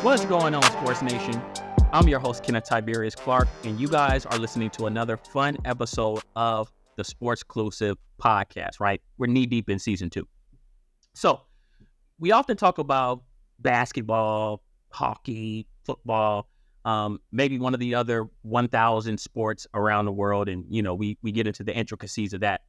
What's going on, Sports Nation? I'm your host, Kenneth Tiberius Clark, and you guys are listening to another fun episode of the Sports Exclusive podcast, right? We're knee deep in season 2. So we often talk about basketball, hockey, football, maybe one of the other 1,000 sports around the world. And, we get into the intricacies of that.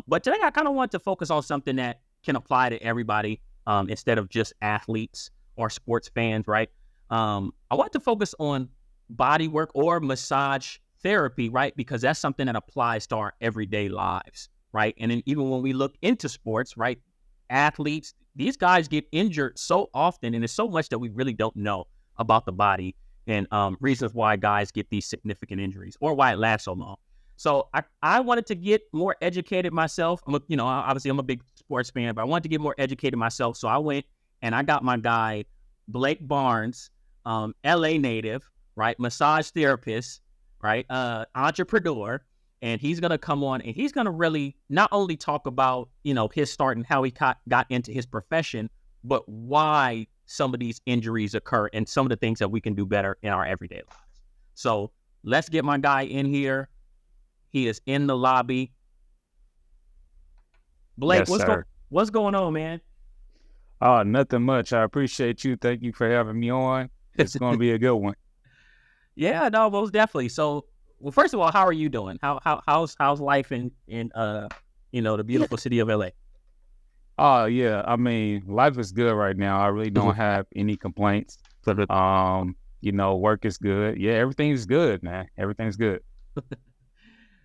But today I kind of want to focus on something that can apply to everybody instead of just athletes or sports fans, right? I want to focus on body work or massage therapy, right? Because that's something that applies to our everyday lives, right? And then even when we look into sports, right? Athletes, these guys get injured so often, and there's so much that we really don't know about the body and reasons why guys get these significant injuries or why it lasts so long. So I wanted to get more educated myself. Obviously I'm a big sports fan, but I wanted to get more educated myself. So I went and I got my guy, Blake Barnes, LA native, right? Massage therapist, right? Entrepreneur. And he's going to come on and he's going to really not only talk about, his start and how he got into his profession, but why some of these injuries occur and some of the things that we can do better in our everyday lives. So let's get my guy in here. He is in the lobby. Blake, Yes, what's going on, man? Oh, nothing much. I appreciate you. Thank you for having me on. It's going to be a good one. Yeah, no, most definitely. So, well, first of all, how are you doing? How's life in the beautiful city of LA? Oh, yeah. I mean, life is good right now. I really don't have any complaints. Work is good. Yeah, everything's good, man. Everything's good.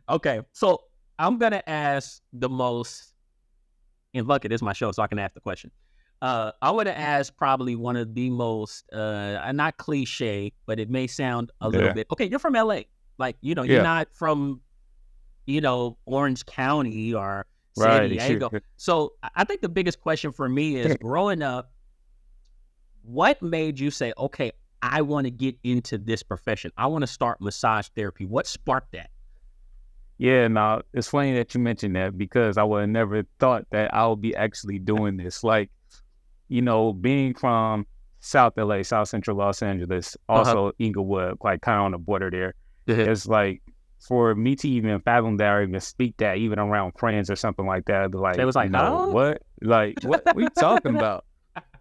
Okay, so I'm gonna ask the most, and look, it is my show, so I can ask the question. I would have asked probably one of the most, not cliche, but it may sound a little bit. Okay, you're from LA, you're not from, Orange County or San Diego. So I think the biggest question for me is, growing up, what made you say, okay, I want to get into this profession? I want to start massage therapy. What sparked that? Yeah, no, it's funny that you mentioned that because I would have never thought that I would be actually doing this. Being from South LA, South Central Los Angeles, also Inglewood, kind of on the border there. It's for me to even fathom that or even speak that, even around friends or something like that, they was like, no, what? What we talking about?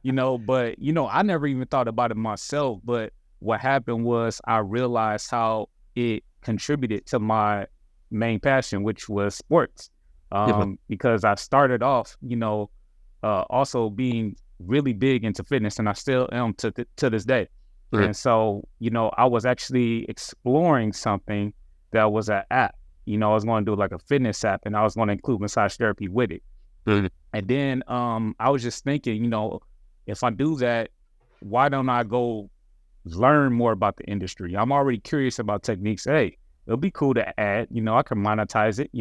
But, I never even thought about it myself. But what happened was I realized how it contributed to my main passion, which was sports. Because I started off, also being really big into fitness, and I still am to this day. Mm-hmm. And so, I was actually exploring something that was an app. I was going to do like a fitness app, and I was going to include massage therapy with it. Mm-hmm. And then I was just thinking, if I do that, why don't I go learn more about the industry? I'm already curious about techniques. Hey, it'll be cool to add, I can monetize it,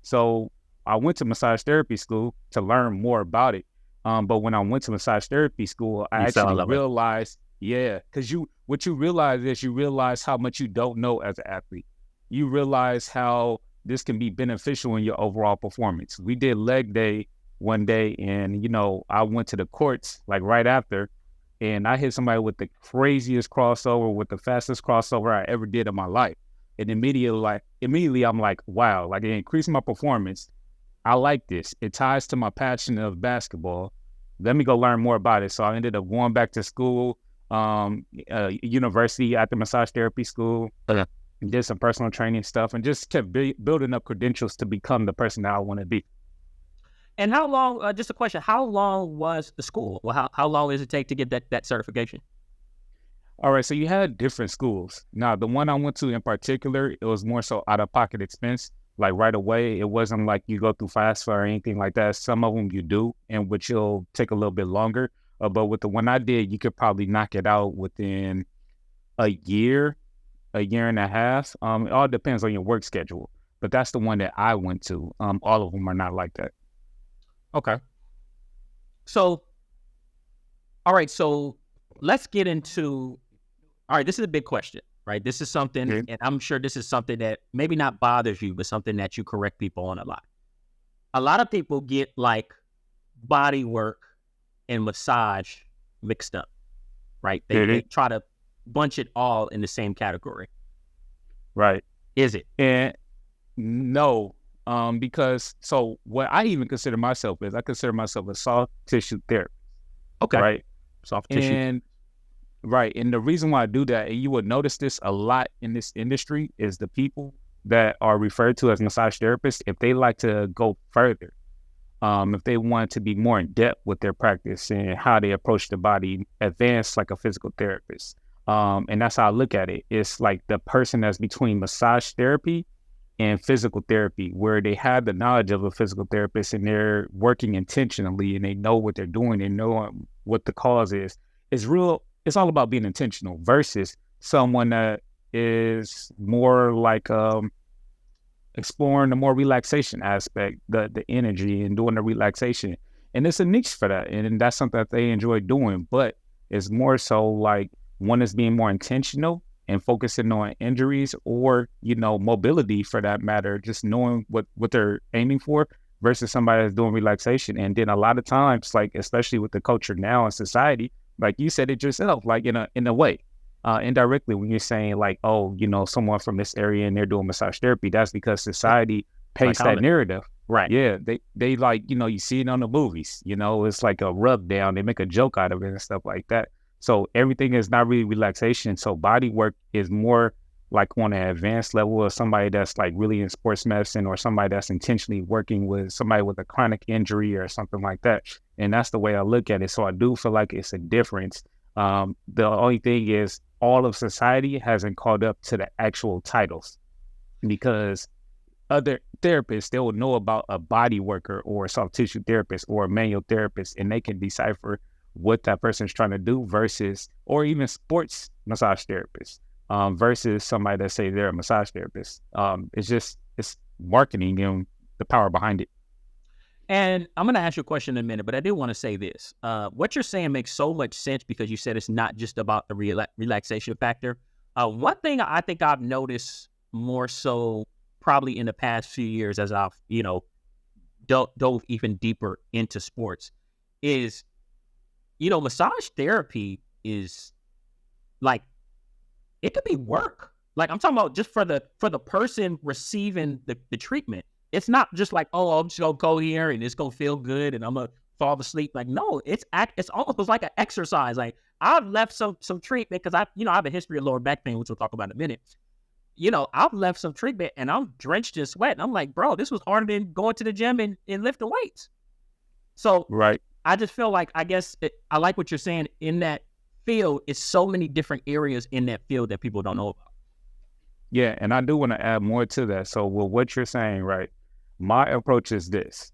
So I went to massage therapy school to learn more about it. But when I went to massage therapy school, I actually realized, because what you realize is you realize how much you don't know as an athlete. You realize how this can be beneficial in your overall performance. We did leg day one day, and, I went to the courts right after, and I hit somebody with the craziest crossover, with the fastest crossover I ever did in my life. And immediately I'm like, wow, it increased my performance. I like this. It ties to my passion of basketball. Let me go learn more about it. So I ended up going back to school, university at the massage therapy school, did some personal training stuff, and just kept building up credentials to become the person that I want to be. And how long, just a question, how long was the school? Well, how long does it take to get that certification? All right, so you had different schools. Now, the one I went to in particular, it was more so out-of-pocket expense, right away. It wasn't like you go through FAFSA or anything like that. Some of them you do, and which will take a little bit longer. But with the one I did, you could probably knock it out within a year and a half. It all depends on your work schedule. But that's the one that I went to. All of them are not like that. Okay. So, all right, so let's get into, all right, this is a big question, right? This is something, and I'm sure this is something that maybe not bothers you, but something that you correct people on a lot. A lot of people get body work and massage mixed up, right? They try to bunch it all in the same category. Right. Is it? And no, because so what I even consider myself is I consider myself a soft tissue therapist. Okay. Right. Soft tissue. And right. And the reason why I do that, and you would notice this a lot in this industry, is the people that are referred to as massage therapists, if they like to go further, if they want to be more in depth with their practice and how they approach the body, advanced like a physical therapist. And that's how I look at it. It's like the person that's between massage therapy and physical therapy, where they have the knowledge of a physical therapist and they're working intentionally and they know what they're doing and know what the cause is. It's all about being intentional versus someone that is more like exploring the more relaxation aspect, the energy and doing the relaxation. And it's a niche for that. And that's something that they enjoy doing. But it's more so like one is being more intentional and focusing on injuries or, mobility for that matter, just knowing what they're aiming for versus somebody that's doing relaxation. And then a lot of times, like, especially with the culture now in society, like you said it yourself, like in a way, indirectly, when you're saying like, oh, someone from this area and they're doing massage therapy, that's because society paints that narrative. Right. Yeah. They like, you see it on the movies, it's like a rub down. They make a joke out of it and stuff like that. So everything is not really relaxation. So body work is more like on an advanced level of somebody that's like really in sports medicine or somebody that's intentionally working with somebody with a chronic injury or something like that. And that's the way I look at it. So I do feel like it's a difference. The only thing is all of society hasn't caught up to the actual titles, because other therapists, they will know about a body worker or a soft tissue therapist or a manual therapist, and they can decipher what that person's trying to do versus, or even sports massage therapists versus somebody that say they're a massage therapist. It's marketing and the power behind it. And I'm going to ask you a question in a minute, but I do want to say this. What you're saying makes so much sense because you said it's not just about the relaxation factor. One thing I think I've noticed more so probably in the past few years as I've, dove even deeper into sports is, massage therapy is like, it could be work. Like I'm talking about just for the person receiving the treatment. It's not just like, oh, I'm just gonna go here and it's gonna feel good and I'm gonna fall asleep. Like, no, it's almost like an exercise. Like I've left some treatment because I have a history of lower back pain, which we'll talk about in a minute. I've left some treatment and I'm drenched in sweat. And I'm like, bro, this was harder than going to the gym and lifting weights. So right. I just feel like, I guess I like what you're saying in that field. It's so many different areas in that field that people don't know about. Yeah, and I do want to add more to that. So with what you're saying, right, my approach is this.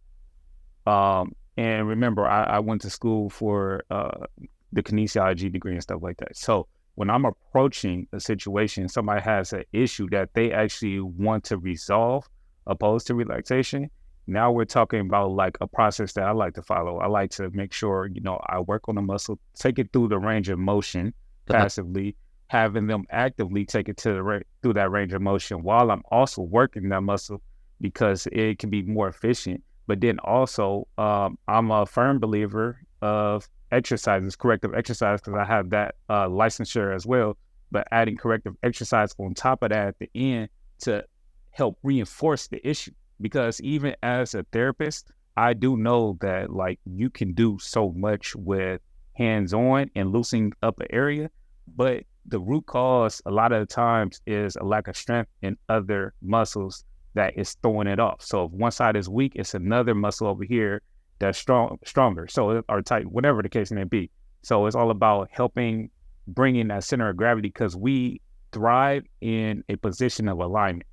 And remember, I went to school for the kinesiology degree and stuff like that. So when I'm approaching a situation, somebody has an issue that they actually want to resolve opposed to relaxation, now we're talking about like a process that I like to follow. I like to make sure, I work on the muscle, take it through the range of motion passively, having them actively take it through that range of motion while I'm also working that muscle because it can be more efficient. But then also, I'm a firm believer of exercises, corrective exercise, because I have that licensure as well, but adding corrective exercise on top of that at the end to help reinforce the issue. Because even as a therapist, I do know that like you can do so much with hands-on and loosening up an area, but the root cause a lot of the times is a lack of strength in other muscles that is throwing it off. So if one side is weak, it's another muscle over here that's stronger. So, or tight, whatever the case may be. So it's all about helping bringing that center of gravity because we thrive in a position of alignment.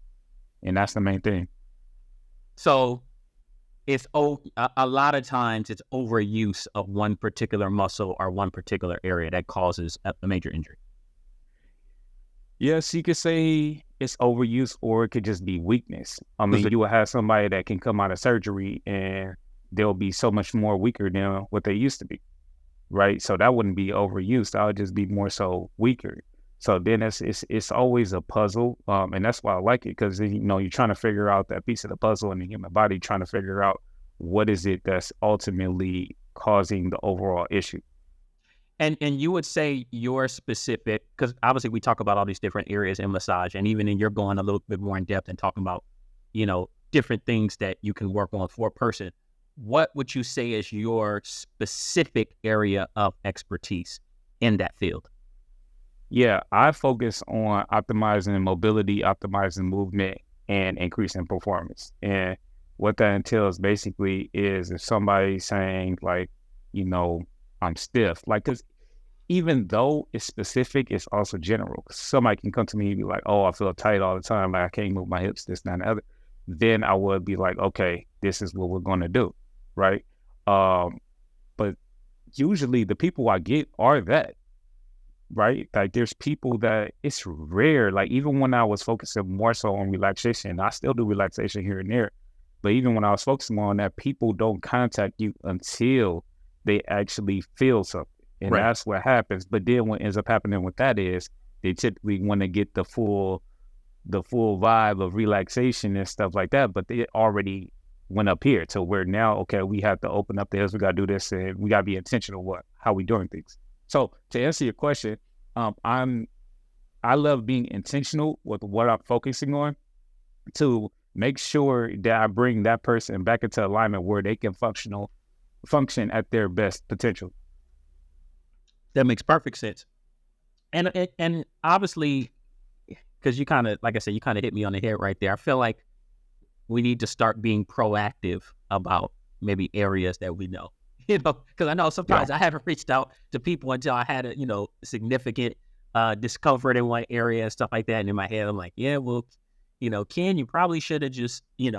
And that's the main thing. So it's a lot of times it's overuse of one particular muscle or one particular area that causes a major injury. Yes, you could say it's overuse, or it could just be weakness. I mean, you will have somebody that can come out of surgery and they'll be so much more weaker than what they used to be, right? So that wouldn't be overuse. That would just be more so weaker. So then it's always a puzzle, and that's why I like it because you're trying to figure out that piece of the puzzle in the human body, trying to figure out what is it that's ultimately causing the overall issue. And you would say your specific, because obviously we talk about all these different areas in massage, and even in you're going a little bit more in depth and talking about, different things that you can work on for a person. What would you say is your specific area of expertise in that field? Yeah, I focus on optimizing mobility, optimizing movement, and increasing performance. And what that entails basically is if somebody's saying like, I'm stiff, like, because even though it's specific, it's also general. Somebody can come to me and be like, oh, I feel tight all the time, like I can't move my hips, this, that, and the other. Then I would be like, okay, this is what we're going to do, right? But usually the people I get are that, right? Like there's people that it's rare. Like even when I was focusing more so on relaxation, I still do relaxation here and there. But even when I was focusing on that, people don't contact you until they actually feel something. And Right. That's what happens. But then what ends up happening with that is they typically want to get the full vibe of relaxation and stuff like that. But they already went up here to where now, okay, we have to open up the hips, we got to do this, and we got to be intentional how we doing things. So to answer your question, I love being intentional with what I'm focusing on to make sure that I bring that person back into alignment where they can function at their best potential. That makes perfect sense. And obviously, because you kind of, like I said, you kind of hit me on the head right there. I feel like we need to start being proactive about maybe areas that we know, because I know sometimes I haven't reached out to people until I had a, significant discomfort in one area and stuff like that. And in my head, I'm like, yeah, well, Ken, you probably should have just, you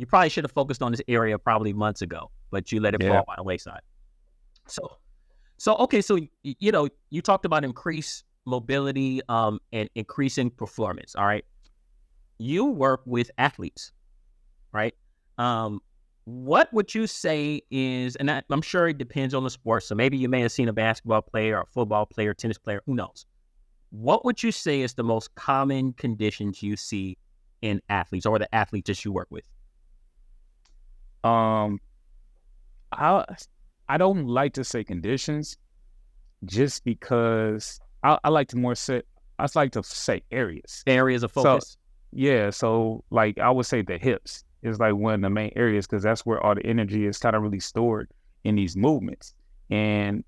probably should have focused on this area probably months ago, but you let it fall by the wayside. So, okay. So, you talked about increased mobility and increasing performance. All right. You work with athletes, right? What would you say is, and I'm sure it depends on the sport. So maybe you may have seen a basketball player or a football player, tennis player, who knows? What would you say is the most common conditions you see in athletes or the athletes that you work with? I don't like to say conditions just because I like to say areas. Areas of focus. So like I would say the hips is like one of the main areas because that's where all the energy is kind of really stored in these movements. And,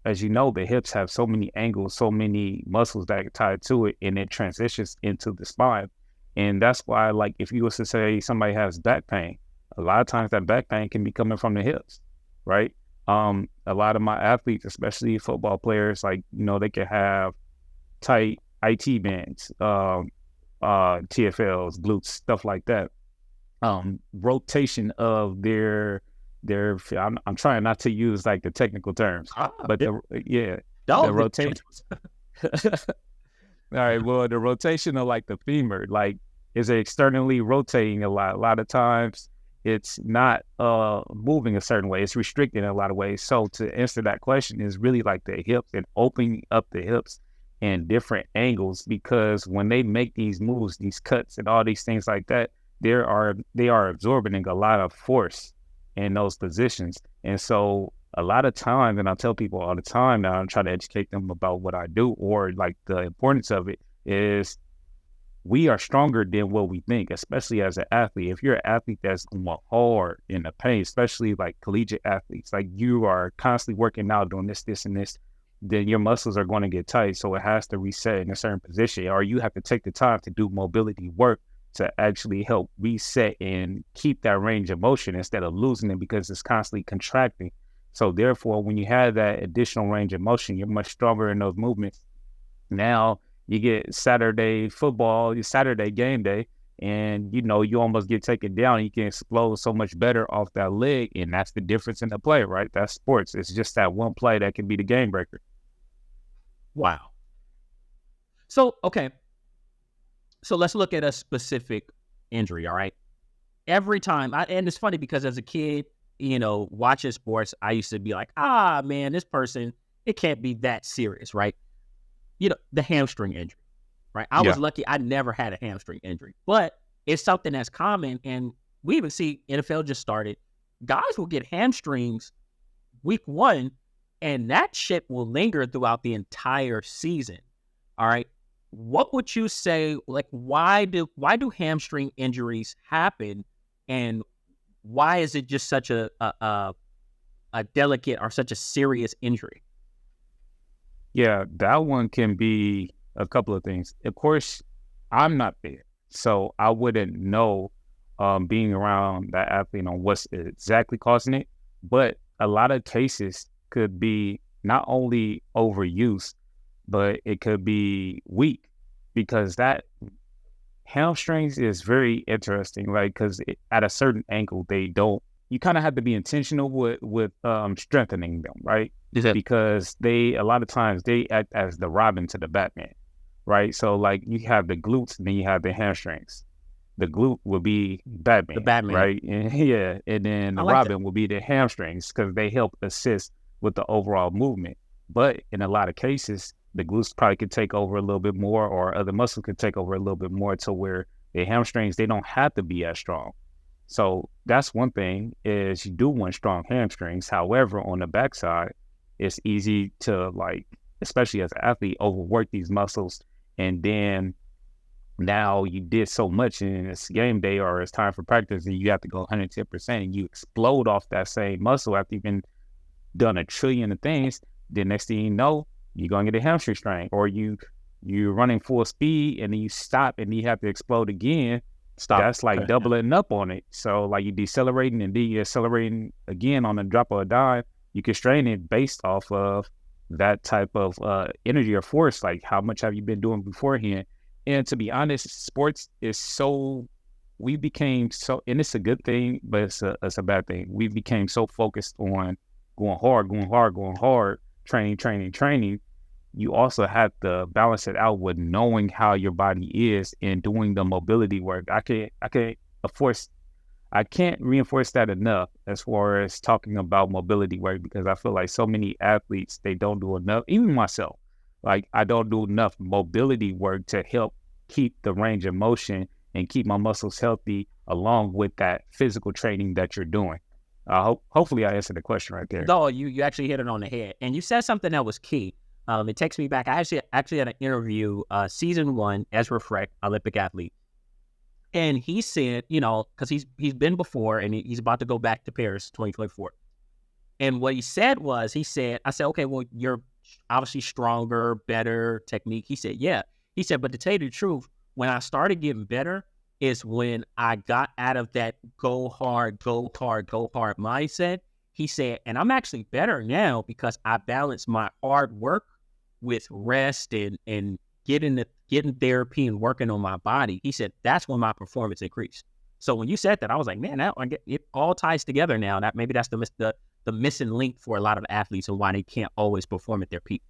as you know, the hips have so many angles, so many muscles that are tied to it, and it transitions into the spine. And that's why, like, if you was to say somebody has back pain, a lot of times that back pain can be coming from the hips, right? A lot of my athletes, especially football players, like, they can have tight IT bands, TFLs, glutes, stuff like that. Rotation of their I'm trying not to use like the technical terms, but the rotation. All right, well, the rotation of like the femur, like is externally rotating a lot. A lot of times it's not moving a certain way. It's restricted in a lot of ways. So to answer that question is really like the hips and opening up the hips in different angles, because when they make these moves, these cuts and all these things like that, they are absorbing a lot of force in those positions. And so a lot of times, and I tell people all the time now, I'm trying to educate them about what I do or like the importance of it, is we are stronger than what we think, especially as an athlete. If you're an athlete that's going hard in the pain, especially like collegiate athletes, like you are constantly working out, doing this, and this, then your muscles are going to get tight. So it has to reset in a certain position, or you have to take the time to do mobility work to actually help reset and keep that range of motion instead of losing it because it's constantly contracting. So therefore, when you have that additional range of motion, you're much stronger in those movements. Now you get Saturday football, your Saturday game day, and you almost get taken down and you can explode so much better off that leg. And that's the difference in the play, right? That's sports. It's just that one play that can be the game breaker. Wow. So, okay. So let's look at a specific injury, all right? Every time, and it's funny because as a kid, watching sports, I used to be like, man, this person, it can't be that serious, right? The hamstring injury, right? I was lucky I never had a hamstring injury, but it's something that's common. And we even see NFL just started. Guys will get hamstrings week 1, and that shit will linger throughout the entire season. All right. What would you say, like, why do hamstring injuries happen, and why is it just such a delicate or such a serious injury? Yeah, that one can be a couple of things. Of course, I'm not there, so I wouldn't know being around that athlete on what's exactly causing it. But a lot of cases could be not only overuse, but it could be weak, because that hamstrings is very interesting, right? Because at a certain angle, they don't. You kind of have to be intentional with strengthening them, right? Because they a lot of times they act as the Robin to the Batman, right? So like you have the glutes, and then you have the hamstrings. The glute will be Batman, The Batman. right? And, yeah, and then the I like Robin will be the hamstrings, because they help assist with the overall movement. But in a lot of cases, the glutes probably could take over a little bit more, or other muscles could take over a little bit more, to where the hamstrings, they don't have to be as strong. So that's one thing, is you do want strong hamstrings. However, on the backside, it's easy to, like, especially as an athlete, overwork these muscles. And then now you did so much, and it's game day or it's time for practice, and you have to go 110%, and you explode off that same muscle after you've been done a trillion of things. The next thing you know, you're going to get a hamstring strain, or you're running full speed and then you stop and you have to explode again. That's like doubling up on it. So like you're decelerating and then you're accelerating again on the drop of a dime. You can strain it based off of that type of energy or force. Like, how much have you been doing beforehand? And to be honest, sports is so, we became so, and it's a good thing, but it's a bad thing. We became so focused on going hard, training. You also have to balance it out with knowing how your body is and doing the mobility work. I can't reinforce that enough as far as talking about mobility work, because I feel like so many athletes, they don't do enough, even myself. Like, I don't do enough mobility work to help keep the range of motion and keep my muscles healthy, along with that physical training that you're doing. Hopefully I answered the question right there. No, you actually hit it on the head. And you said something that was key. It takes me back. I actually had an interview, season 1, Ezra Freck, Olympic athlete. And he said, because he's been before, and he's about to go back to Paris 2024. And what he said was, I said, okay, well, you're obviously stronger, better technique. He said, yeah. He said, but to tell you the truth, when I started getting better is when I got out of that go hard mindset. He said, and I'm actually better now because I balance my hard work with rest and getting therapy and working on my body. He said, that's when my performance increased. So when you said that, I was like, man, it all ties together now. That maybe that's the missing link for a lot of athletes and why they can't always perform at their peak.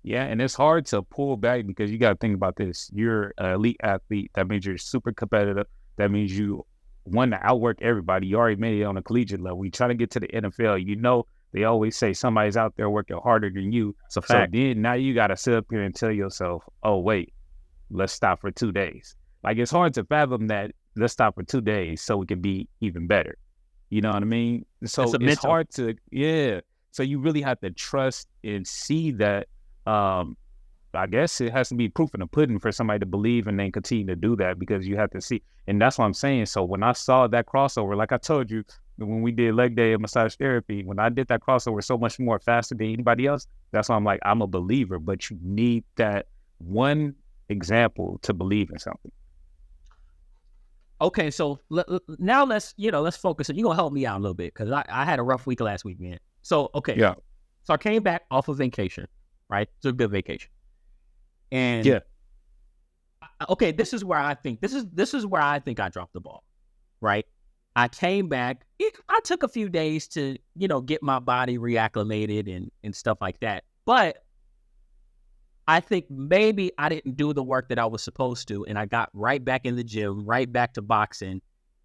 Yeah, and it's hard to pull back, because you got to think about this. You're an elite athlete. That means you're super competitive. That means you want to outwork everybody. You already made it on a collegiate level. You try to get to the NFL. They always say somebody's out there working harder than you. It's a fact. So then now you got to sit up here and tell yourself, oh, wait, let's stop for 2 days. Like, it's hard to fathom that let's stop for 2 days so we can be even better. You know what I mean? So it's hard to, yeah. So you really have to trust and see that. I guess it has to be proof in the pudding for somebody to believe and then continue to do that, because you have to see. And that's what I'm saying. So when I saw that crossover, like I told you, when we did leg day of massage therapy, when I did that crossover so much more faster than anybody else, that's why I'm like, I'm a believer, but you need that one example to believe in something. Okay, so now let's focus. You're going to help me out a little bit, because I had a rough week last week, man. So, okay. Yeah. So I came back off of vacation, right? It's a good vacation. And yeah. Okay, this is where I think I dropped the ball, right? I came back. I took a few days to, get my body reacclimated and stuff like that. But I think maybe I didn't do the work that I was supposed to, and I got right back in the gym, right back to boxing.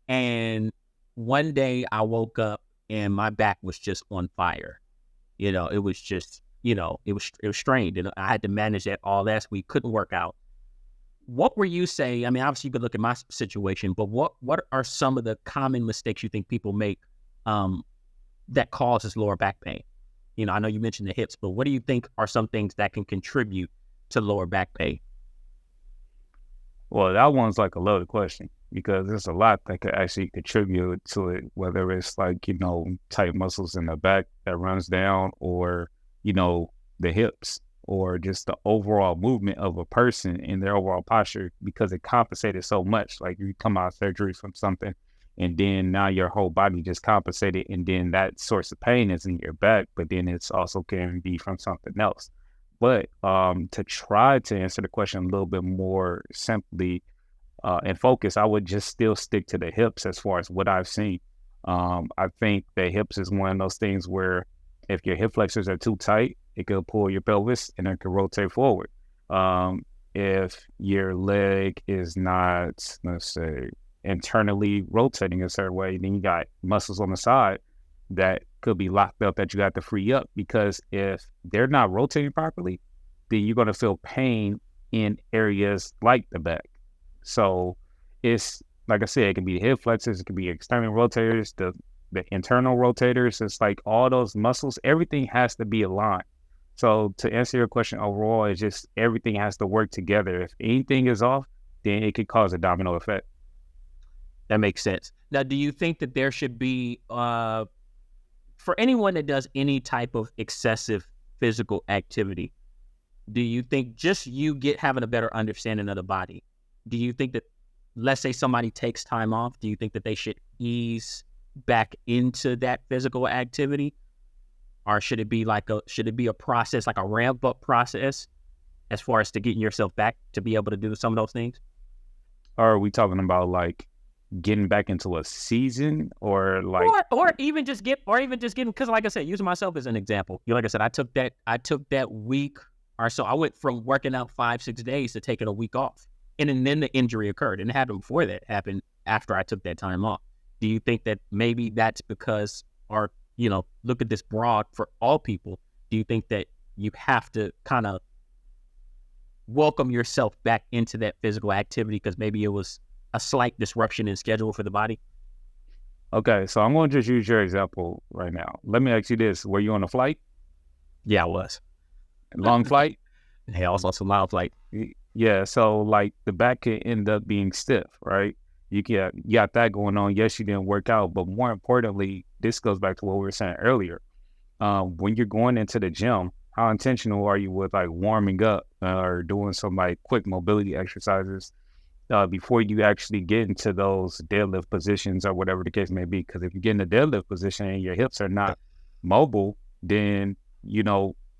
And one day I woke up and my back was just on fire. It was just, it was strained, and I had to manage that all last week. Couldn't work out. what were you saying? I mean, obviously you could look at my situation, but what are some of the common mistakes you think people make that causes lower back pain? You know, I know you mentioned the hips, but what do you think are some things that can contribute to lower back pain? Well, that one's like a loaded question because there's a lot that could actually contribute to it, whether it's like, tight muscles in the back that runs down or, the hips or just the overall movement of a person in their overall posture because it compensated so much. Like you come out of surgery from something and then now your whole body just compensated and then that source of pain is in your back, but then it's also can be from something else. But to try to answer the question a little bit more simply and focus, I would just still stick to the hips as far as what I've seen. I think the hips is one of those things where if your hip flexors are too tight, it could pull your pelvis and it could rotate forward. If your leg is not, let's say, internally rotating a certain way, then you got muscles on the side that could be locked up that you got to free up, because if they're not rotating properly, then you're going to feel pain in areas like the back. So it's, like I said, it can be hip flexors, it can be external rotators, the internal rotators. It's like all those muscles, everything has to be aligned. So to answer your question overall, it's just everything has to work together. If anything is off, then it could cause a domino effect. That makes sense. Now, do you think that there should be, for anyone that does any type of excessive physical activity, do you think just having a better understanding of the body, do you think that, let's say somebody takes time off, do you think that they should ease back into that physical activity? Or should it be a process, like a ramp up process as far as to getting yourself back to be able to do some of those things? Or are we talking about like getting back into a season or like, or even just getting, because like I said, using myself as an example, like I said, I took that week or so. I went from working out 5-6 days to taking a week off. And then the injury occurred, and it happened before that happened after I took that time off. Do you think that maybe that's because, or, look at this broad for all people, do you think that you have to kind of welcome yourself back into that physical activity because maybe it was a slight disruption in schedule for the body? Okay, so I'm going to just use your example right now. Let me ask you this. Were you on a flight? Yeah, I was. Long flight? Yeah, I was on some mild flight. Yeah, so like the back could end up being stiff, right? You got that going on. Yes, you didn't work out, but more importantly, this goes back to what we were saying earlier. When you're going into the gym, how intentional are you with like warming up or doing some like quick mobility exercises before you actually get into those deadlift positions or whatever the case may be? Because if you get in the deadlift position and your hips are not mobile, then,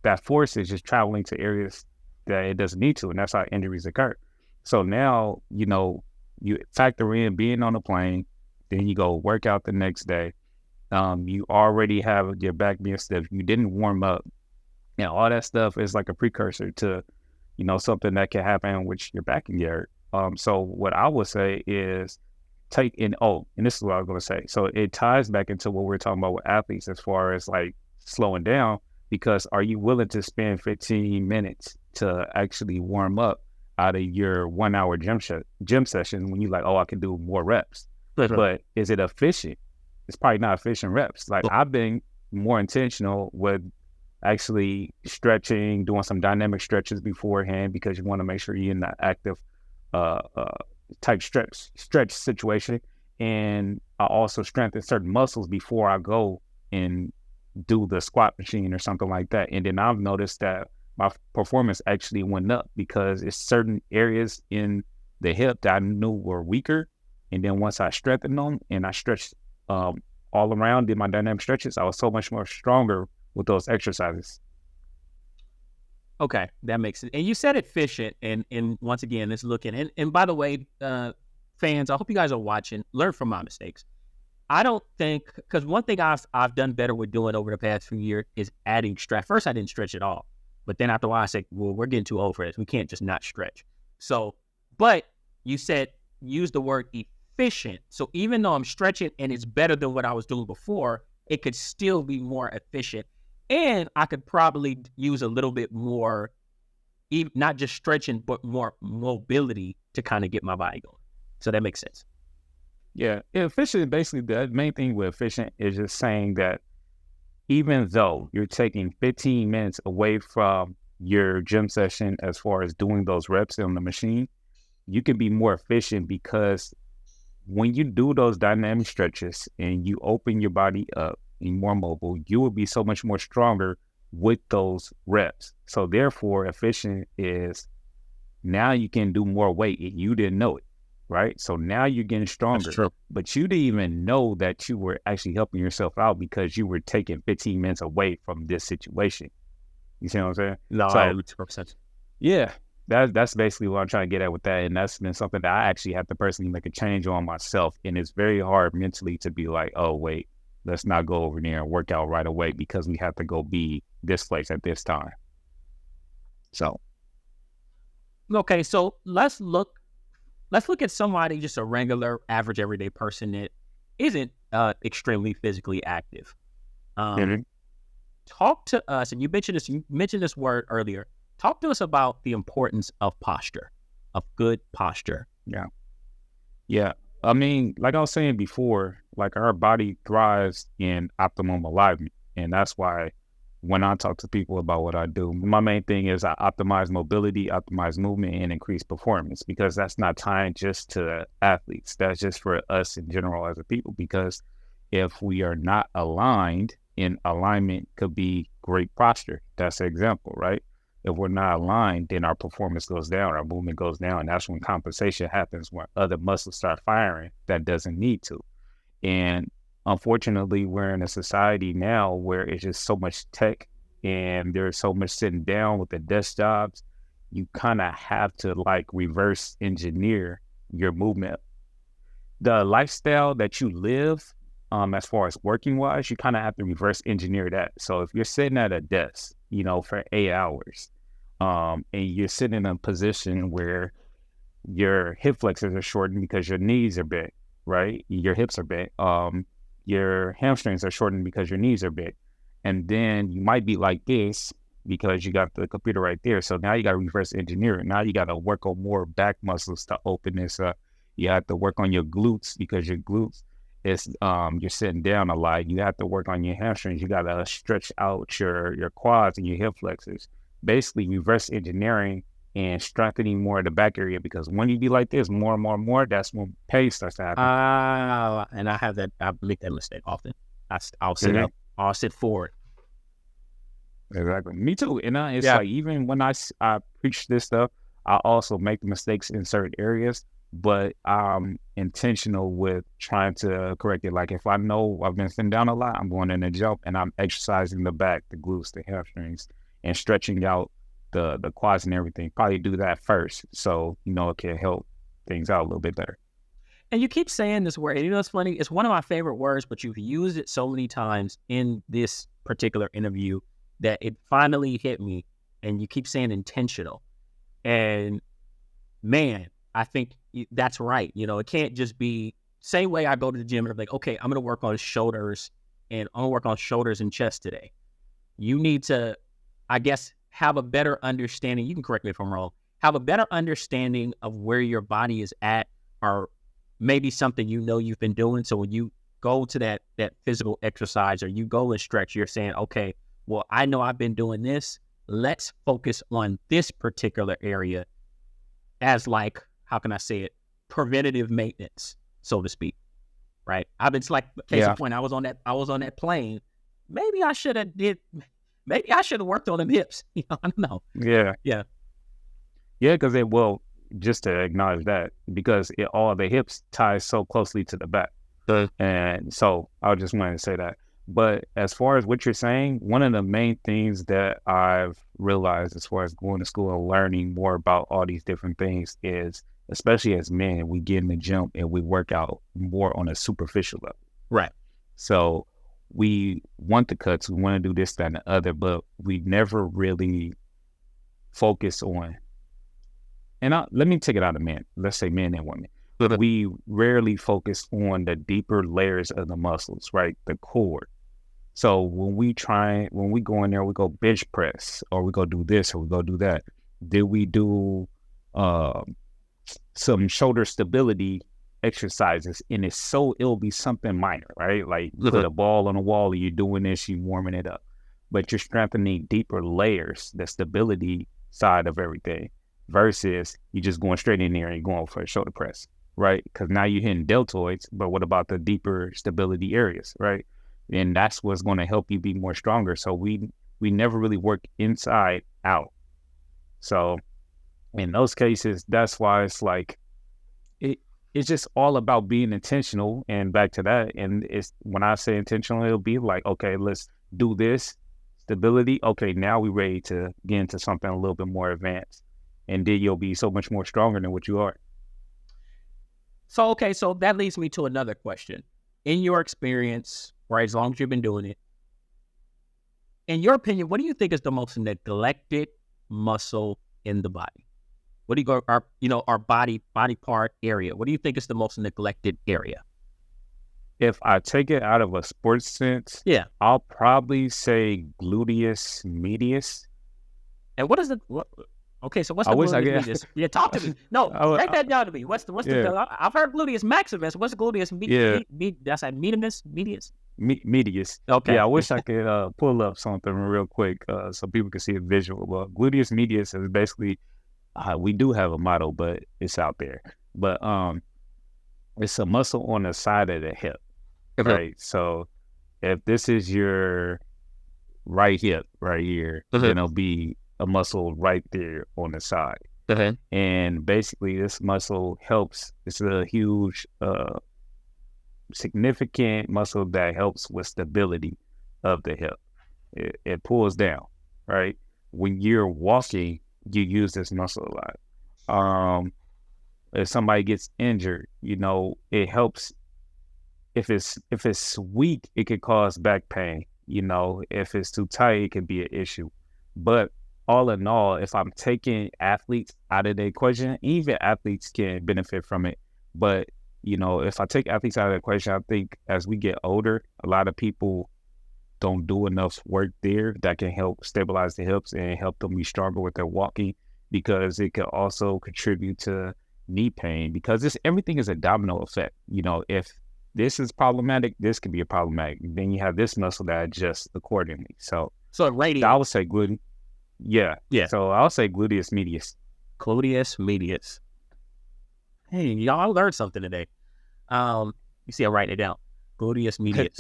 that force is just traveling to areas that it doesn't need to, and that's how injuries occur. So now, you factor in being on a plane, then you go work out the next day. You already have your back being stiff. You didn't warm up. All that stuff is like a precursor to, something that can happen with your back and your hurt. So what I would say is and this is what I was going to say. So it ties back into what we're talking about with athletes as far as like slowing down, because are you willing to spend 15 minutes to actually warm up out of your 1 hour gym session when you're like, I can do more reps? But is it efficient? It's probably not efficient reps. Like I've been more intentional with actually stretching, doing some dynamic stretches beforehand, because you want to make sure you're in that active type stretch situation. And I also strengthen certain muscles before I go and do the squat machine or something like that. And then I've noticed that my performance actually went up because it's certain areas in the hip that I knew were weaker. And then once I strengthened them and I stretched all around, did my dynamic stretches, I was so much more stronger with those exercises. Okay, that makes sense. And you said efficient, and once again, let's look at it. And by the way, fans, I hope you guys are watching. Learn from my mistakes. I don't think, because one thing I've done better with doing over the past few years is adding stretch. First, I didn't stretch at all. But then after a while, I said, well, we're getting too old for this. We can't just not stretch. So, but you said, use the word efficient. So even though I'm stretching and it's better than what I was doing before, it could still be more efficient. And I could probably use a little bit more not just stretching, but more mobility to kind of get my body going. So that makes sense. Yeah. Efficient, basically, the main thing with efficient is just saying that even though you're taking 15 minutes away from your gym session as far as doing those reps on the machine, you can be more efficient because when you do those dynamic stretches and you open your body up and more mobile, you will be so much more stronger with those reps. So therefore, efficient is now you can do more weight and you didn't know it, right? So now you're getting stronger. That's true. But you didn't even know that you were actually helping yourself out because you were taking 15 minutes away from this situation. You see what I'm saying? No, so, I 100%. Yeah, that's basically what I'm trying to get at with that. And that's been something that I actually have to personally make a change on myself. And it's very hard mentally to be like, oh, wait, let's not go over there and work out right away because we have to go be this place at this time. So. Okay, so let's look at somebody, just a regular, average, everyday person that isn't extremely physically active. Talk to us, and you mentioned this word earlier. Talk to us about the importance of posture, of good posture. Yeah. I mean, like I was saying before, like our body thrives in optimum alignment. And that's why when I talk to people about what I do, my main thing is I optimize mobility, optimize movement, and increase performance, because that's not tied just to athletes. That's just for us in general as a people, because if we are not aligned, in alignment could be great posture. That's an example, right? If we're not aligned, then our performance goes down, our movement goes down. And that's when compensation happens, when other muscles start firing that doesn't need to. And unfortunately, we're in a society now where it's just so much tech and there's so much sitting down with the desk jobs. You kind of have to like reverse engineer your movement. The lifestyle that you live, as far as working wise, you kind of have to reverse engineer that. So if you're sitting at a desk, for 8 hours, and you're sitting in a position where your hip flexors are shortened because your knees are bent, right? Your hips are bent. Your hamstrings are shortened because your knees are bent. And then you might be like this because you got the computer right there. So now you got to reverse engineer it. Now you got to work on more back muscles to open this up. You have to work on your glutes because your glutes is you're sitting down a lot. You have to work on your hamstrings. You got to stretch out your quads and your hip flexors. Basically, reverse engineering and strengthening more of the back area, because when you be like this more and more and more, that's when pain starts to happen. And I make that mistake often. I'll sit up, I'll sit forward. Exactly. Me too. And it's like, even when I preach this stuff, I also make mistakes in certain areas, but I'm intentional with trying to correct it. Like if I know I've been sitting down a lot, I'm going in a jump and I'm exercising the back, the glutes, the hamstrings, and stretching out the quads and everything. Probably do that first, so it can help things out a little bit better. And you keep saying this word, and it's funny, it's one of my favorite words, but you've used it so many times in this particular interview that it finally hit me. And you keep saying intentional. And man, I think that's right. It can't just be same way I go to the gym and I'm like, okay, I'm going to work on shoulders and chest today. You need to, I guess, have a better understanding. You can correct me if I'm wrong. Have a better understanding of where your body is at, or maybe something you've been doing. So when you go to that physical exercise or you go and stretch, you're saying, okay, well, I know I've been doing this. Let's focus on this particular area as like, how can I say it? Preventative maintenance, so to speak. Right? It's like, case in point, I was on that plane. Maybe I should have worked on them hips. I don't know. Yeah, because just to acknowledge that, because all the hips ties so closely to the back. And so I just wanted to say that. But as far as what you're saying, one of the main things that I've realized as far as going to school and learning more about all these different things is, especially as men, we get in the gym and we work out more on a superficial level. Right. So we want the cuts, we want to do this, that, and the other, but we never really focus on, and let me take it out of men, let's say men and women. We rarely focus on the deeper layers of the muscles, right? The core. So when we go in there, we go bench press, or we go do this, or we go do that. Did we do some shoulder stability exercises? And it'll be something minor, right? Like put a ball on a wall and you're doing this, you're warming it up. But you're strengthening deeper layers, the stability side of everything, versus you just going straight in there and going for a shoulder press, right? Because now you're hitting deltoids, but what about the deeper stability areas, right? And that's what's going to help you be more stronger. So we never really work inside out. So in those cases, that's why it's like it's just all about being intentional. And back to that, and it's when I say intentional, it'll be like, okay, let's do this stability. Okay, now we're ready to get into something a little bit more advanced, and then you'll be so much more stronger than what you are. So that leads me to another question. In your experience, right, as long as you've been doing it, in your opinion, what do you think is the most neglected muscle in the body? What do you go, our body part area? What do you think is the most neglected area? If I take it out of a sports sense, yeah, I'll probably say gluteus medius. And what is it? Okay, so what's the gluteus medius? Yeah, talk to me. No, break that down to me. What's the? I've heard gluteus maximus. What's the gluteus medius? That's like medius. Medius. Okay. Yeah, I wish I could pull up something real quick so people can see a visual. Well, gluteus medius is basically we do have a model, but it's out there. But it's a muscle on the side of the hip, right? So if this is your right hip right here, then it'll be a muscle right there on the side. And basically this muscle helps. It's a huge significant muscle that helps with stability of the hip. It pulls down, right? When you're walking, you use this muscle a lot. If somebody gets injured, it helps. If it's weak, it could cause back pain. If it's too tight, it can be an issue. But all in all, if I'm taking athletes out of the equation, even athletes can benefit from it. But if I take athletes out of the equation, I think as we get older, a lot of people don't do enough work there that can help stabilize the hips and help them be stronger with their walking, because it can also contribute to knee pain, because everything is a domino effect. If this is problematic, this can be a problematic. Then you have this muscle that adjusts accordingly. So radius. I would say glute. Yeah. So I'll say gluteus medius. Gluteus medius. Hey, y'all, I learned something today. You see, I'm writing it down. Gluteus medius.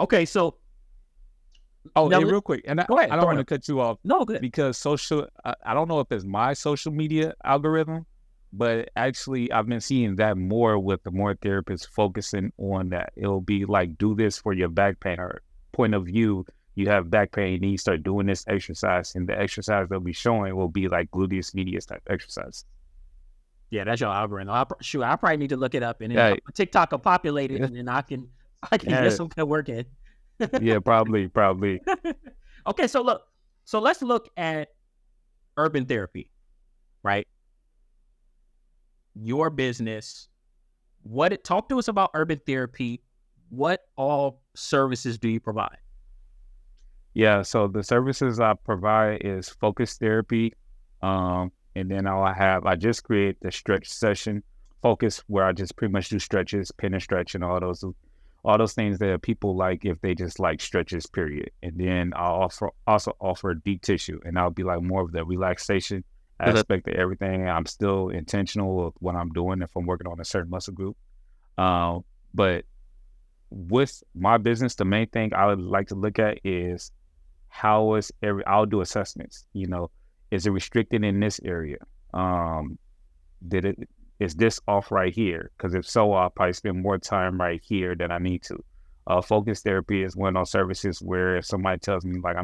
Okay, so. Oh, now, real quick, and I don't want to cut you off. No, good. Because I don't know if it's my social media algorithm, but actually I've been seeing that more with the more therapists focusing on that. It'll be like, do this for your back pain, or point of view, you have back pain, and you start doing this exercise, and the exercise they'll be showing will be like gluteus medius type exercise. Yeah, that's your algorithm. I probably need to look it up, and then TikTok will populate it, and then I can get some good work in. Yeah, probably. Okay, so let's look at urban therapy, right? Your business. Talk to us about urban therapy. What all services do you provide? Yeah, so the services I provide is focus therapy. And then I just created the stretch session focus, where I just pretty much do stretches, pin and stretch, and all those things that people like if they just like stretches, period. And then I'll also offer deep tissue, and I'll be like more of the relaxation aspect of everything. I'm still intentional with what I'm doing if I'm working on a certain muscle group. But with my business, the main thing I would like to look at is I'll do assessments. Is it restricted in this area? Is this off right here? Because if so, I'll probably spend more time right here than I need to. Focus therapy is one of those services where if somebody tells me like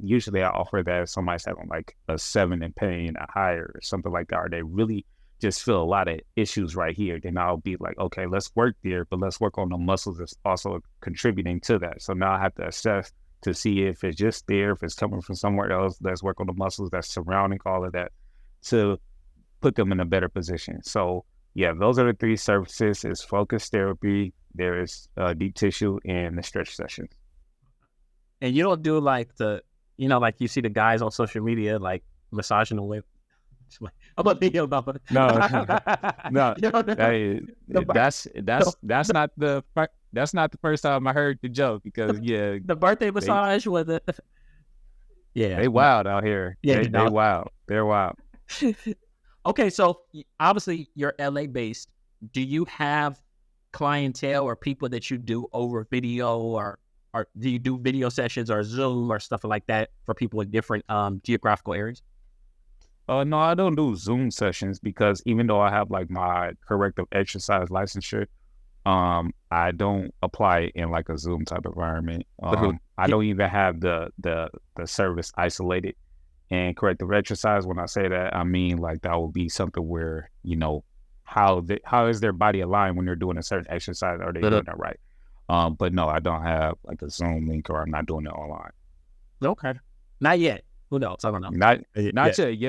usually I offer that if somebody's having like a 7 in pain, a higher, or something like that, or they really just feel a lot of issues right here, then I'll be like, okay, let's work there, but let's work on the muscles that's also contributing to that. So now I have to assess to see if it's just there, if it's coming from somewhere else. Let's work on the muscles that's surrounding all of that to put them in a better position. So yeah, those are the 3 services: is focus therapy, there is deep tissue, and the stretch session. And you don't do like like you see the guys on social media, like massaging away. I'm gonna be about No, no. You know, Hey, that's not the first time I heard the joke because the birthday massage with it. Yeah, they wild out here. Yeah, they wild. They're wild. Okay, so obviously you're LA based. Do you have clientele or people that you do over video, or do you do video sessions or Zoom or stuff like that for people in different geographical areas? No, I don't do Zoom sessions because even though I have like my corrective exercise licensure, I don't apply it in like a Zoom type environment. I don't even have the service isolated. And corrective exercise, when I say that, I mean like that would be something where, you know, how is their body aligned when they're doing a certain exercise? Are they doing that right? But no, I don't have like a Zoom link, or I'm not doing it online. Okay, not yet. Who knows? I don't know. Not yet.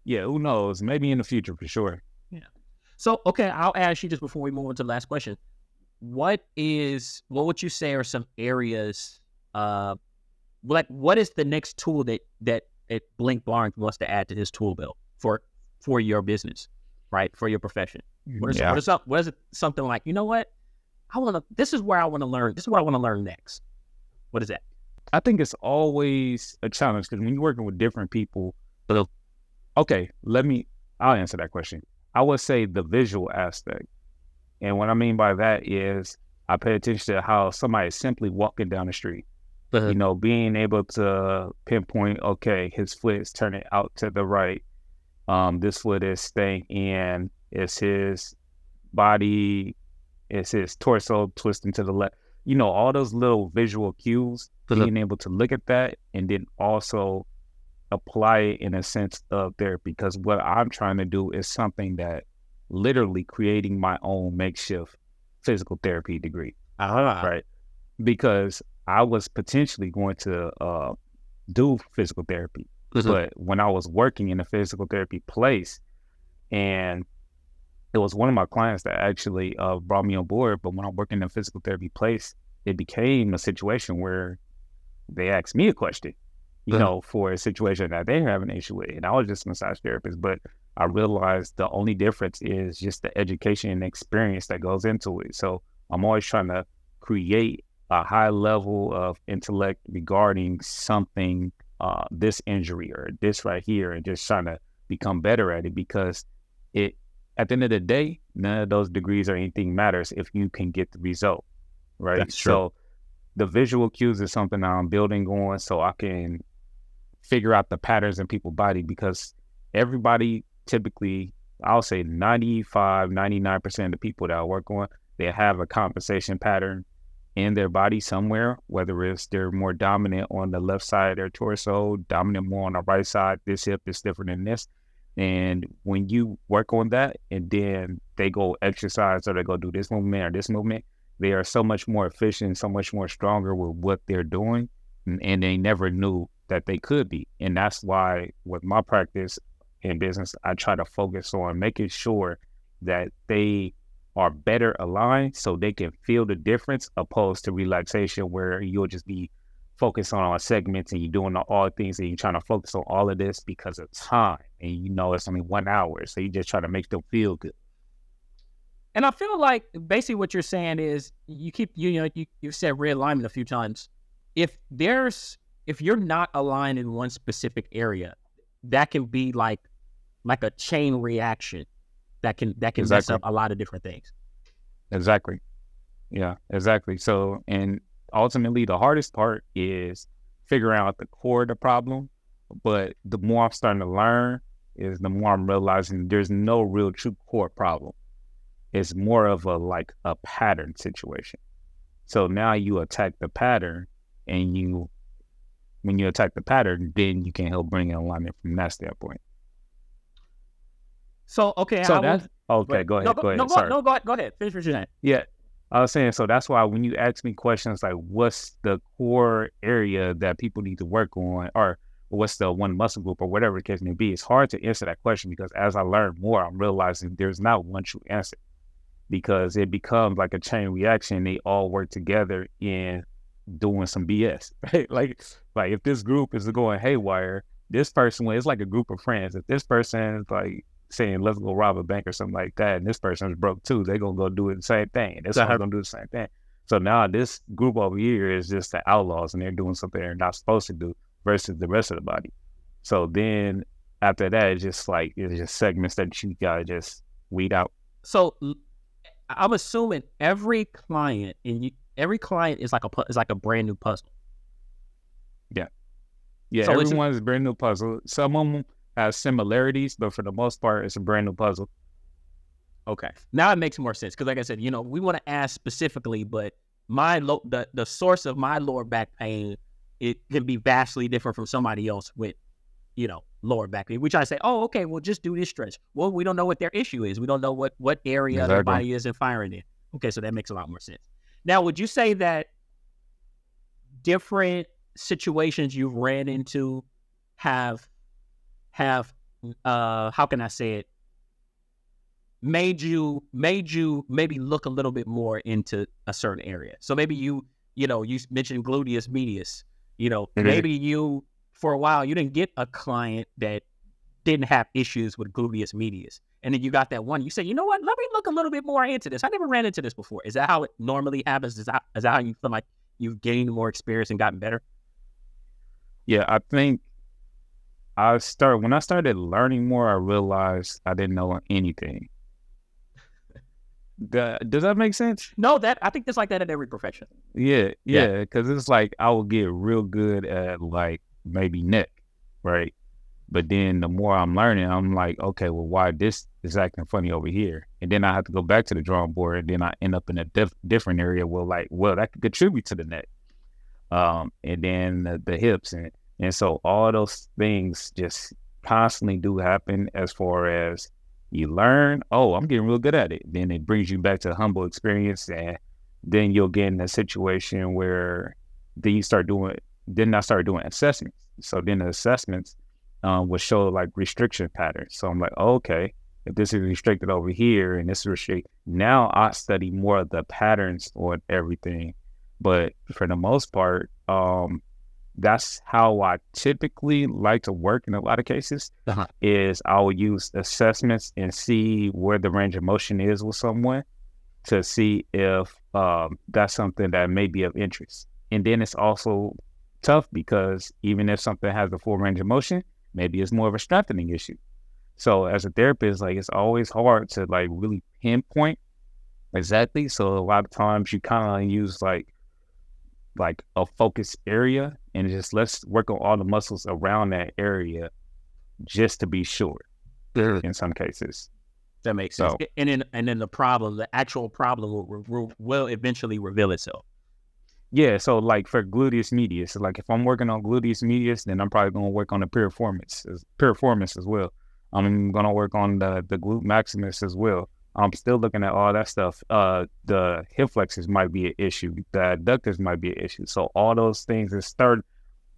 Yeah. Who knows? Maybe in the future for sure. Yeah. So, okay, I'll ask you just before we move on to the last question. What would you say are some areas, like what is the next tool that Blake Barnes wants to add to his tool belt for your business, right? For your profession? What is it something like, you know what? This is where I want to learn. This is what I want to learn next. What is that? I think it's always a challenge because when you're working with different people, okay, I'll answer that question. I would say the visual aspect. And what I mean by that is I pay attention to how somebody is simply walking down the street. You know, being able to pinpoint, okay, his foot is turning out to the right. This foot is staying in. It's his body, it's his torso twisting to the left. You know, all those little visual cues, being able to look at that and then also apply it in a sense of therapy. Because what I'm trying to do is something that literally creating my own makeshift physical therapy degree. Right? Because I was potentially going to do physical therapy. But when I was working in a physical therapy place, and it was one of my clients that actually brought me on board, but when I'm working in a physical therapy place, it became a situation where they asked me a question, you know, for a situation that they have an issue with. And I was just a massage therapist, but I realized the only difference is just the education and experience that goes into it. So I'm always trying to create a high level of intellect regarding something, this injury or this right here, and just trying to become better at it, because at the end of the day, none of those degrees or anything matters if you can get the result, right? That's true. So the visual cues is something that I'm building on so I can figure out the patterns in people's body, because everybody typically, I'll say 99% of the people that I work on, they have a compensation pattern in their body somewhere, whether it's they're more dominant on the left side of their torso, dominant more on the right side, this hip is different than this. And when you work on that and then they go exercise or they go do this movement or this movement, they are so much more efficient, so much more stronger with what they're doing. And they never knew that they could be. And that's why with my practice in business, I try to focus on making sure that they are better aligned so they can feel the difference, opposed to relaxation where you'll just be focused on segments and you're doing all the things and you're trying to focus on all of this because of time. And you know it's only 1 hour, so you just try to make them feel good. And I feel like basically what you're saying is you said realignment a few times. If you're not aligned in one specific area, that can be like a chain reaction that can mess up a lot of different things. Exactly. Yeah, exactly. So, and ultimately the hardest part is figuring out the core of the problem. But the more I'm starting to learn is the more I'm realizing there's no real true core problem. It's more of a pattern situation. So now you attack the pattern, and when you attack the pattern, then you can help bring in alignment from that standpoint. So, okay. So that's, okay, go ahead. Go ahead. Finish what you're saying. Yeah. I was saying, so that's why when you ask me questions like what's the core area that people need to work on, or what's the one muscle group or whatever the case may be, it's hard to answer that question, because as I learn more, I'm realizing there's not one true answer, because it becomes like a chain reaction. They all work together in doing some BS, right? Like if this group is going haywire, this person, when it's like a group of friends, if this person is like saying, let's go rob a bank or something like that, and this person is broke too, they're going to go do it the same thing. And this one's going to do the same thing. So now this group over here is just the outlaws, and they're doing something they're not supposed to do versus the rest of the body. So then after that, it's just segments that you got to just weed out. So I'm assuming every client is like a brand new puzzle. Yeah, so everyone's a brand new puzzle. Some of them have similarities, but for the most part, it's a brand new puzzle. Okay, now it makes more sense because, like I said, we want to ask specifically, but the source of my lower back pain, it can be vastly different from somebody else with, lower back pain. We try to say, oh, okay, well, just do this stretch. Well, we don't know what their issue is. We don't know what area their body isn't firing in. Okay, so that makes a lot more sense. Now, would you say that different situations you've ran into have how can I say it, made you maybe look a little bit more into a certain area? So maybe you mentioned gluteus medius, maybe you, for a while, you didn't get a client that didn't have issues with gluteus medius, and then you got that one, you said, you know what, let me look a little bit more into this. I never ran into this before. Is that how it normally happens? Is that how you feel like you've gained more experience and gotten better? Yeah, I think when I started learning more, I realized I didn't know anything. Does that make sense? No, I think it's like that in every profession. Yeah, because it's like I would get real good at like maybe neck, right? But then the more I'm learning, I'm like, okay, well, why this is acting funny over here? And then I have to go back to the drawing board, and then I end up in a different area where that could contribute to the neck, and then the hips, and so all those things just constantly do happen as far as you learn, oh, I'm getting real good at it. Then it brings you back to a humble experience, and then you'll get in a situation where then I started doing assessments. So then the assessments will show like restriction patterns. So I'm like, okay, if this is restricted over here and this is restricted, now I study more of the patterns on everything. But for the most part, that's how I typically like to work in a lot of cases, is I will use assessments and see where the range of motion is with someone to see if that's something that may be of interest. And then it's also tough because even if something has a full range of motion, maybe it's more of a strengthening issue. So as a therapist, like, it's always hard to like really pinpoint exactly. So a lot of times you kind of use like a focus area and just let's work on all the muscles around that area just to be sure in some cases. That makes sense. So, and then the actual problem will eventually reveal itself. Yeah, so like for gluteus medius, like if I'm working on gluteus medius, then I'm probably going to work on the piriformis as well. I'm going to work on the glute maximus as well. I'm still looking at all that stuff. The hip flexors might be an issue. The adductors might be an issue. So all those things is started.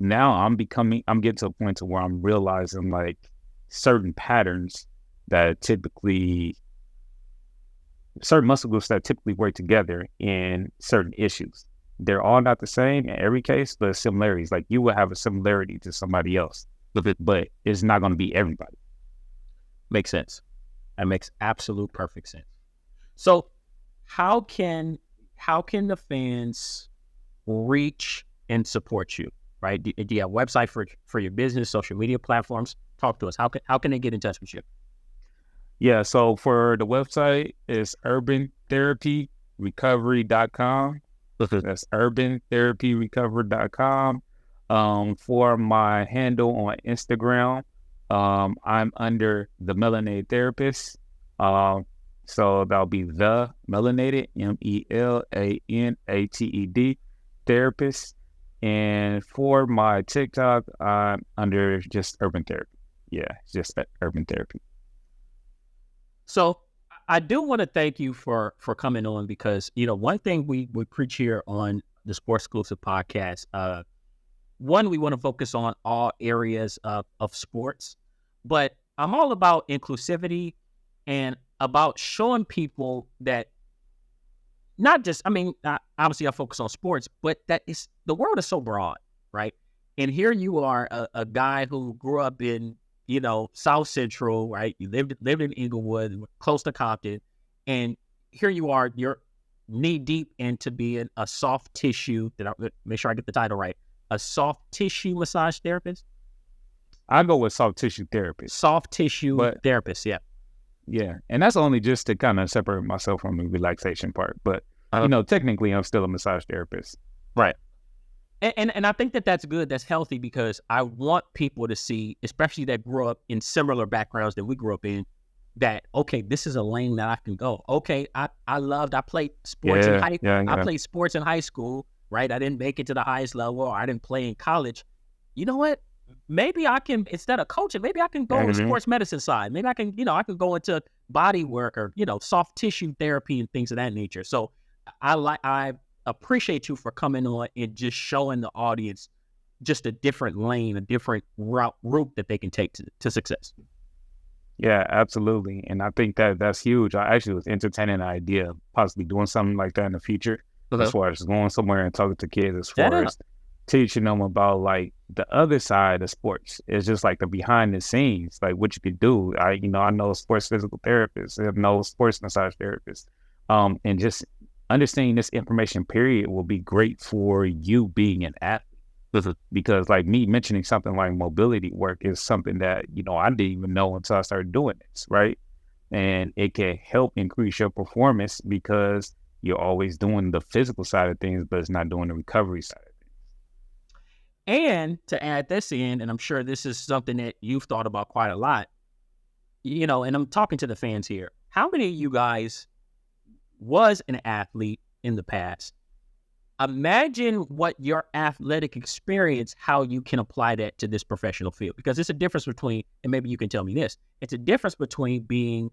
Now I'm getting to a point to where I'm realizing like certain patterns that certain muscle groups that typically work together in certain issues. They're all not the same in every case, but similarities. Like you will have a similarity to somebody else, but it's not going to be everybody. Makes sense. That makes absolute perfect sense. So how can the fans reach and support you, right? Do you have a website for your business, social media platforms? Talk to us. How can they get in touch with you? Yeah, so for the website, it's urbantherapyrecovery.com. That's urbantherapyrecovery.com. For my handle on Instagram, I'm under the Melanated Therapist. So that'll be the Melanated, MELANATED Therapist. And for my TikTok, I'm under just Urban Therapy. Yeah, just Urban Therapy. So I do want to thank you for coming on because, one thing we preach here on the Sports Exclusive podcast, one, we want to focus on all areas of sports, but I'm all about inclusivity and about showing people that not just, obviously I focus on sports, but the world is so broad, right? And here you are, a guy who grew up in, South Central, right? You lived in Inglewood, close to Compton. And here you are, you're knee deep into being a soft tissue, make sure I get the title right, a soft tissue massage therapist? I go with soft tissue therapist. Soft tissue therapist, yeah. Yeah, and that's only just to kind of separate myself from the relaxation part. But, technically I'm still a massage therapist. Right. And I think that's good, that's healthy, because I want people to see, especially that grew up in similar backgrounds that we grew up in, that, okay, this is a lane that I can go. Okay, I played sports I played sports in high school, right? I didn't make it to the highest level, or I didn't play in college. You know what? Maybe I can, instead of coaching, maybe I can go on the sports medicine side. Maybe I can, I can go into body work or, soft tissue therapy and things of that nature. So I appreciate you for coming on and just showing the audience just a different lane, a different route that they can take to success. Yeah, absolutely. And I think that's huge. I actually was entertaining the idea of possibly doing something like that in the future, as far as going somewhere and talking to kids, as far as teaching them about like the other side of sports. It's just like the behind the scenes, like what you could do. I know sports physical therapists, I know sports massage therapists, and just understanding this information period will be great for you being an athlete. Because like me mentioning something like mobility work is something that, I didn't even know until I started doing this, right? And it can help increase your performance because you're always doing the physical side of things, but it's not doing the recovery side of things. And to add this in, and I'm sure this is something that you've thought about quite a lot, and I'm talking to the fans here. How many of you guys was an athlete in the past? Imagine what your athletic experience, how you can apply that to this professional field. Because it's a difference between, and maybe you can tell me this, it's a difference between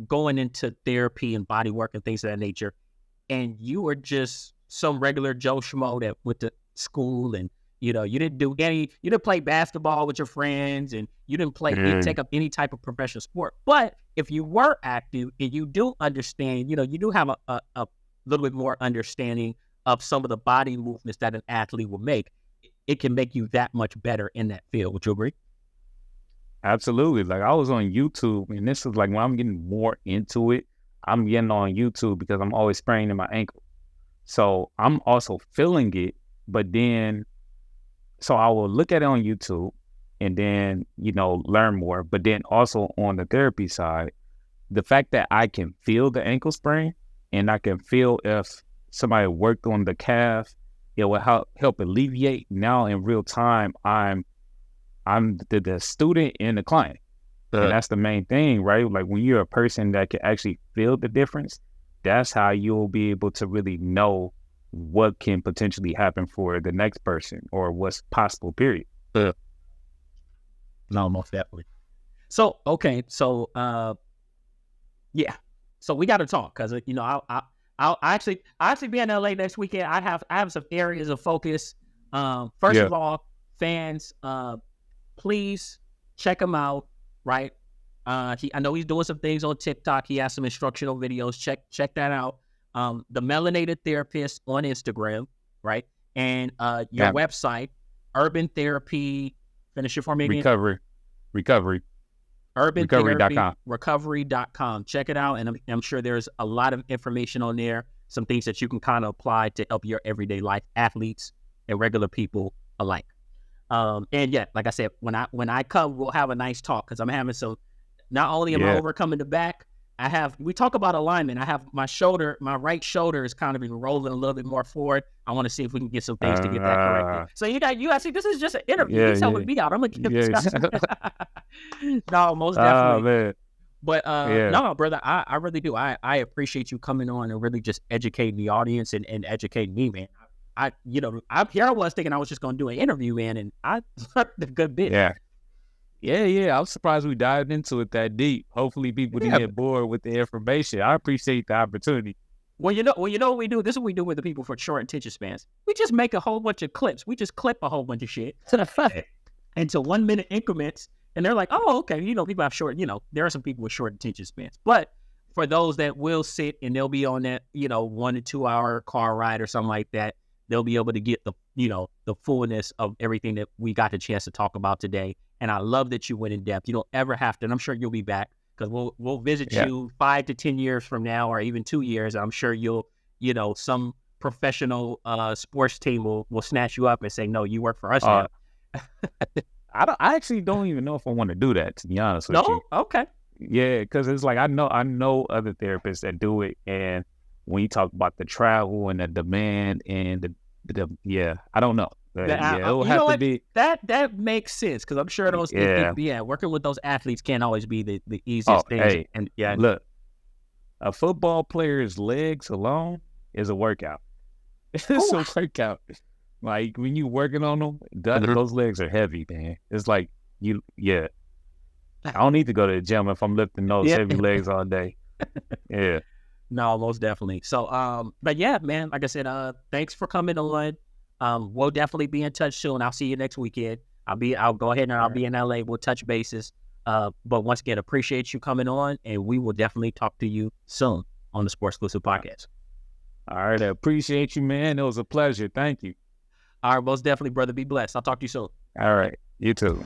going into therapy and body work and things of that nature, and you are just some regular Joe Schmo that went to school and, you didn't play basketball with your friends, and you didn't take up any type of professional sport. But if you were active and you do understand, you do have a little bit more understanding of some of the body movements that an athlete will make, it can make you that much better in that field. Would you agree? Absolutely. Like I was on YouTube, and this is like when I'm getting more into it, I'm getting on YouTube because I'm always spraining my ankle. So I'm also feeling it, but then, so I will look at it on YouTube and then, learn more. But then also on the therapy side, the fact that I can feel the ankle sprain and I can feel if somebody worked on the calf, it will help alleviate. Now in real time, I'm the student and the client. And that's the main thing, right? Like when you're a person that can actually feel the difference, that's how you'll be able to really know what can potentially happen for the next person or what's possible, period. No, most definitely. So, okay. So, yeah. So we got to talk because, I'll actually be in LA next weekend. I have some areas of focus. First of all, fans, please check him out. Right. I know he's doing some things on TikTok. He has some instructional videos. Check that out. The Melanated Therapist on Instagram. Right. And your website, Urban Therapy. Finish it for me again. Recovery. Urban Recovery.com. Recovery.com. Check it out. And I'm sure there's a lot of information on there, some things that you can kind of apply to help your everyday life, athletes and regular people alike. And yeah, like I said, when I come, we'll have a nice talk because I'm having some, not only am I overcoming the back, we talk about alignment. I have my right shoulder is kind of been rolling a little bit more forward. I want to see if we can get some things to get that corrected. So you guys see, this is just an interview. He's helping me out. I'm going to give No, most definitely. Man. But no, brother, I really do. I appreciate you coming on and really just educating the audience and educating me, man. I was thinking I was just going to do an interview, man, and I learned a good bit. Yeah. I was surprised we dived into it that deep. Hopefully people didn't get bored with the information. I appreciate the opportunity. Well, you know what we do? This is what we do with the people for short attention spans. We just make a whole bunch of clips. We just clip a whole bunch of shit into 1 minute increments. And they're like, oh, okay. People have short, there are some people with short attention spans. But for those that will sit and they'll be on that, 1 to 2 hour car ride or something like that, they'll be able to get the fullness of everything that we got the chance to talk about today. And I love that you went in depth. You don't ever have to, and I'm sure you'll be back, because we'll visit you 5 to 10 years from now, or even 2 years. I'm sure some professional sports team will snatch you up and say, no, you work for us now. I actually don't even know if I want to do that, to be honest with you. Okay. Yeah, because it's like I know other therapists that do it, and when you talk about the travel and the demand and I don't know. It'll have to be that makes sense, because I'm sure those working with those athletes can't always be the easiest thing. Hey, and look, a football player's legs alone is a workout. It's a workout. Like when you working on them, those legs are heavy, man. It's like I don't need to go to the gym if I'm lifting those heavy legs all day. Yeah. No, most definitely. So, but yeah, man, like I said, thanks for coming on. We'll definitely be in touch soon. I'll see you next weekend. I'll go ahead and I'll be in LA. We'll touch bases. But once again, appreciate you coming on, and we will definitely talk to you soon on the Sports Exclusive Podcast. All right. I appreciate you, man. It was a pleasure. Thank you. All right. Most definitely, brother. Be blessed. I'll talk to you soon. All right. You too.